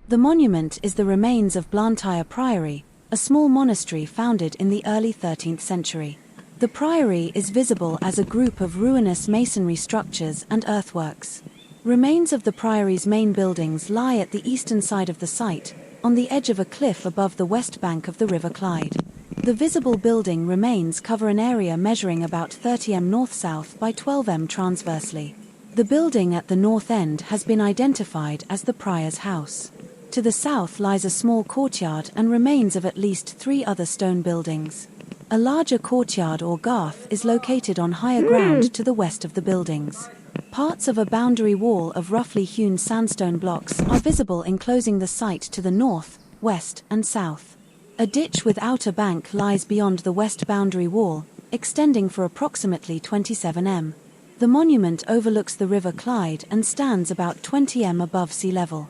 The monument is the remains of Blantyre Priory, a small monastery founded in the early 13th century. The priory is visible as a group of ruinous masonry structures and earthworks. Remains of the priory's main buildings lie at the eastern side of the site, on the edge of a cliff above the west bank of the River Clyde. The visible building remains cover an area measuring about 30 m north-south by 12 m transversely. The building at the north end has been identified as the prior's house. To the south lies a small courtyard and remains of at least 3 other stone buildings. A larger courtyard or garth is located on higher ground to the west of the buildings. Parts of a boundary wall of roughly hewn sandstone blocks are visible enclosing the site to the north, west, and south. A ditch without a bank lies beyond the west boundary wall, extending for approximately 27 m. The monument overlooks the River Clyde and stands about 20 m above sea level.